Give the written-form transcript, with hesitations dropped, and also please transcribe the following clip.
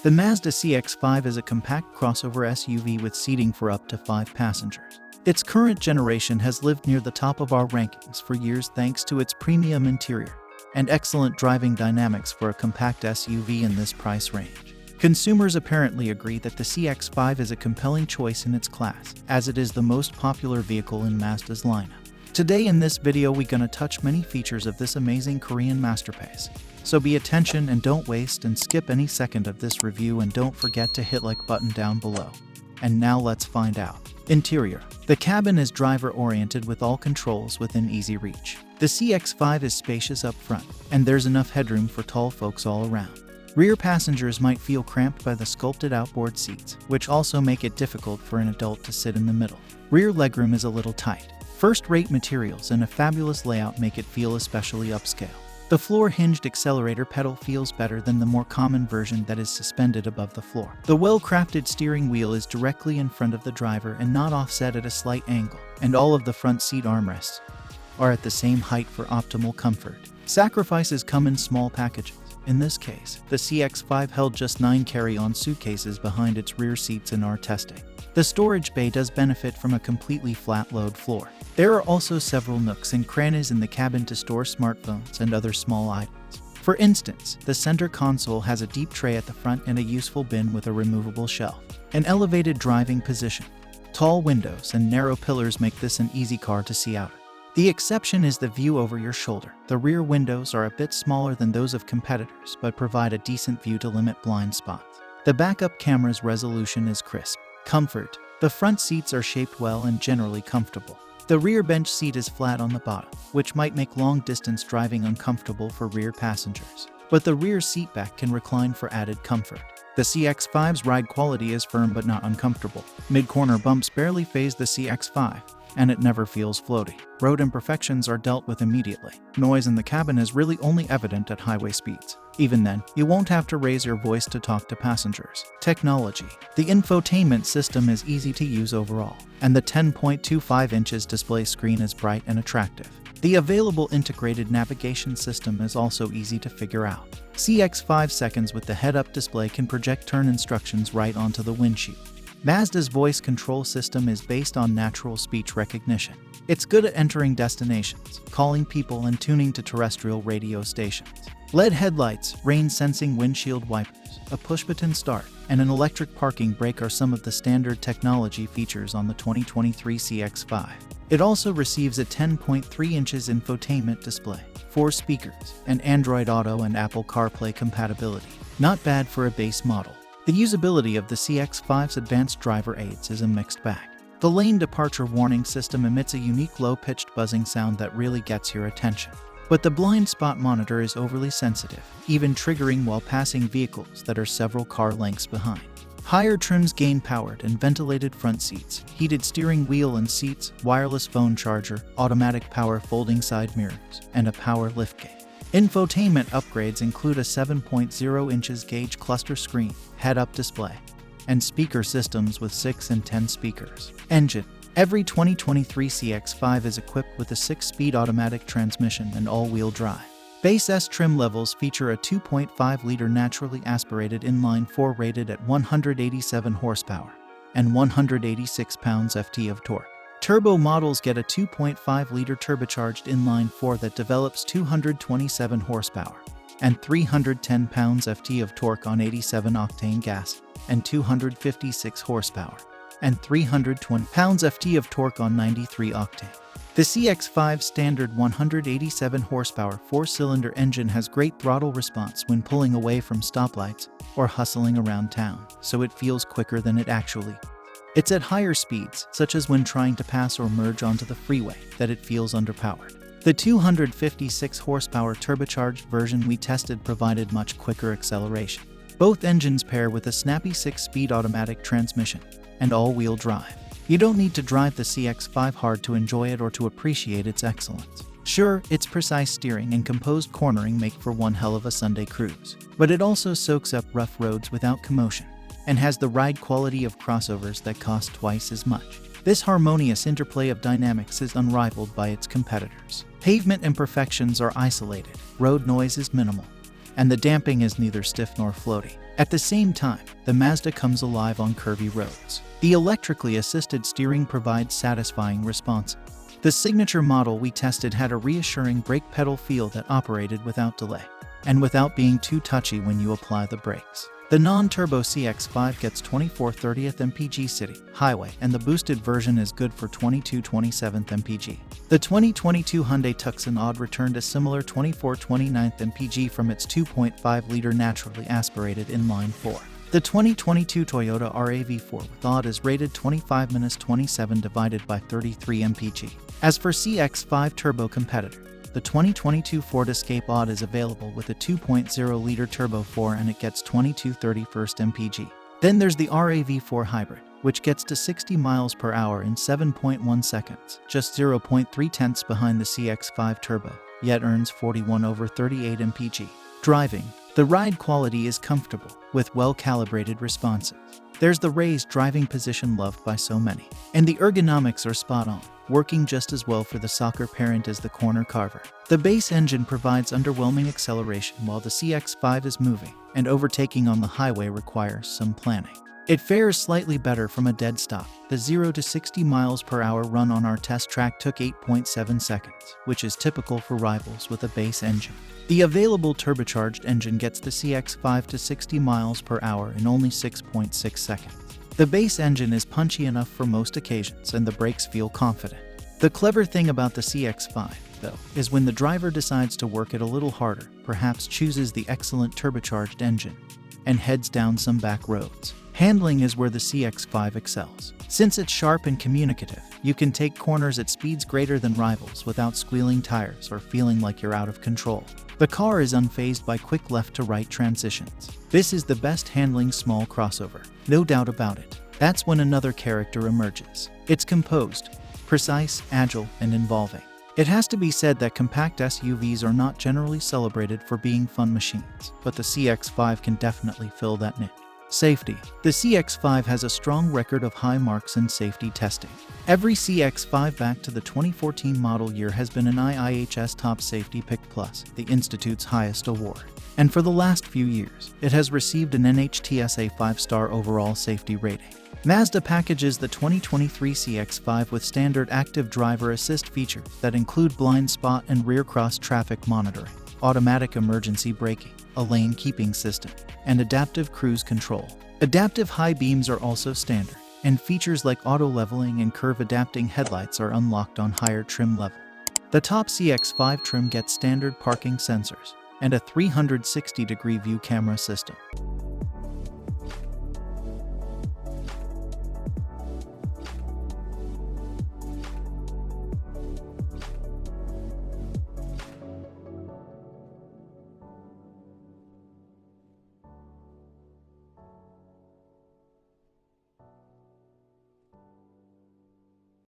The Mazda CX-5 is a compact crossover SUV with seating for up to 5 passengers. Its current generation has lived near the top of our rankings for years thanks to its premium interior and excellent driving dynamics for a compact SUV in this price range. Consumers apparently agree that the CX-5 is a compelling choice in its class, as it is the most popular vehicle in Mazda's lineup. Today in this video we're gonna touch many features of this amazing Korean masterpiece. So be attention and don't waste and skip any second of this review, and don't forget to hit like button down below. And now let's find out. Interior. The cabin is driver-oriented with all controls within easy reach. The CX-5 is spacious up front, and there's enough headroom for tall folks all around. Rear passengers might feel cramped by the sculpted outboard seats, which also make it difficult for an adult to sit in the middle. Rear legroom is a little tight. First-rate materials and a fabulous layout make it feel especially upscale. The floor-hinged accelerator pedal feels better than the more common version that is suspended above the floor. The well-crafted steering wheel is directly in front of the driver and not offset at a slight angle, and all of the front seat armrests are at the same height for optimal comfort. Sacrifices come in small packages. In this case, the CX-5 held just 9 carry-on suitcases behind its rear seats in our testing. The storage bay does benefit from a completely flat-load floor. There are also several nooks and crannies in the cabin to store smartphones and other small items. For instance, the center console has a deep tray at the front and a useful bin with a removable shelf. An elevated driving position, tall windows, and narrow pillars make this an easy car to see out of. The exception is the view over your shoulder. The rear windows are a bit smaller than those of competitors, but provide a decent view to limit blind spots. The backup camera's resolution is crisp. Comfort. The front seats are shaped well and generally comfortable. The rear bench seat is flat on the bottom, which might make long-distance driving uncomfortable for rear passengers. But the rear seat back can recline for added comfort. The CX-5's ride quality is firm but not uncomfortable. Mid-corner bumps barely faze the CX-5, and it never feels floaty. Road imperfections are dealt with immediately. Noise in the cabin is really only evident at highway speeds. Even then, you won't have to raise your voice to talk to passengers. Technology. The infotainment system is easy to use overall, and the 10.25 inches display screen is bright and attractive. The available integrated navigation system is also easy to figure out. CX-5 seconds with the head-up display can project turn instructions right onto the windshield. Mazda's voice control system is based on natural speech recognition. It's good at entering destinations, calling people, and tuning to terrestrial radio stations. LED headlights, rain-sensing windshield wipers, a push-button start, and an electric parking brake are some of the standard technology features on the 2023 CX-5. It also receives a 10.3 inches infotainment display, 4 speakers, and Android Auto and Apple CarPlay compatibility. Not bad for a base model. The usability of the CX-5's advanced driver aids is a mixed bag. The lane departure warning system emits a unique low-pitched buzzing sound that really gets your attention. But the blind spot monitor is overly sensitive, even triggering while passing vehicles that are several car lengths behind. Higher trims gain powered and ventilated front seats, heated steering wheel and seats, wireless phone charger, automatic power folding side mirrors, and a power liftgate. Infotainment upgrades include a 7.0 inches gauge cluster screen, head-up display, and speaker systems with 6 and 10 speakers. Engine. Every 2023 CX-5 is equipped with a 6-speed automatic transmission and all-wheel drive. Base S trim levels feature a 2.5-liter naturally aspirated inline-4 rated at 187 horsepower and 186 pounds-ft of torque. Turbo models get a 2.5-liter turbocharged inline-4 that develops 227 horsepower and 310 pounds-ft of torque on 87-octane gas, and 256 horsepower and 320 pounds-ft of torque on 93-octane. The CX-5 standard 187 horsepower 4-cylinder engine has great throttle response when pulling away from stoplights or hustling around town, so it feels quicker than it actually is. It's at higher speeds, such as when trying to pass or merge onto the freeway, that it feels underpowered. The 256 horsepower turbocharged version we tested provided much quicker acceleration. Both engines pair with a snappy 6-speed automatic transmission and all-wheel drive. You don't need to drive the CX-5 hard to enjoy it or to appreciate its excellence. Sure, its precise steering and composed cornering make for one hell of a Sunday cruise, but it also soaks up rough roads without commotion and has the ride quality of crossovers that cost twice as much. This harmonious interplay of dynamics is unrivaled by its competitors. Pavement imperfections are isolated, road noise is minimal, and the damping is neither stiff nor floaty. At the same time, the Mazda comes alive on curvy roads. The electrically assisted steering provides satisfying response. The Signature model we tested had a reassuring brake pedal feel that operated without delay, and without being too touchy when you apply the brakes. The non-turbo CX-5 gets 24/30th mpg city, highway, and the boosted version is good for 22/27th mpg. The 2022 Hyundai Tucson Odd returned a similar 24/29th mpg from its 2.5-liter naturally aspirated inline-4. The 2022 Toyota RAV4 with Odd is rated 25-27 divided by 33 mpg. As for CX-5 turbo competitor, the 2022 Ford Escape Odd is available with a 2.0-liter turbo 4 and it gets 22/31st mpg. Then there's the RAV4 Hybrid, which gets to 60 miles per hour in 7.1 seconds, just 0.3 tenths behind the CX-5 Turbo, yet earns 41/38 mpg. Driving. The ride quality is comfortable, with well-calibrated responses. There's the raised driving position loved by so many. And the ergonomics are spot on, working just as well for the soccer parent as the corner carver. The base engine provides underwhelming acceleration while the CX-5 is moving, and overtaking on the highway requires some planning. It fares slightly better from a dead stop. The 0 to 60 miles per hour run on our test track took 8.7 seconds, which is typical for rivals with a base engine. The available turbocharged engine gets the CX-5 to 60 miles per hour in only 6.6 seconds. The base engine is punchy enough for most occasions and the brakes feel confident. The clever thing about the CX-5, though, is when the driver decides to work it a little harder, perhaps chooses the excellent turbocharged engine, and heads down some back roads. Handling is where the CX-5 excels. Since it's sharp and communicative, you can take corners at speeds greater than rivals without squealing tires or feeling like you're out of control. The car is unfazed by quick left-to-right transitions. This is the best handling small crossover, no doubt about it. That's when another character emerges. It's composed, precise, agile, and involving. It has to be said that compact SUVs are not generally celebrated for being fun machines, but the CX-5 can definitely fill that niche. Safety. The CX-5 has a strong record of high marks in safety testing. Every CX-5 back to the 2014 model year has been an Iihs Top Safety Pick Plus, the Institute's highest award. And for the last few years, it has received an NHTSA 5-star overall safety rating. Mazda packages the 2023 CX-5 with standard active driver assist features that include blind spot and rear cross traffic monitoring, automatic emergency braking, a lane keeping system, and adaptive cruise control. Adaptive high beams are also standard, and features like auto leveling and curve adapting headlights are unlocked on higher trim level. The top CX-5 trim gets standard parking sensors and a 360-degree view camera system.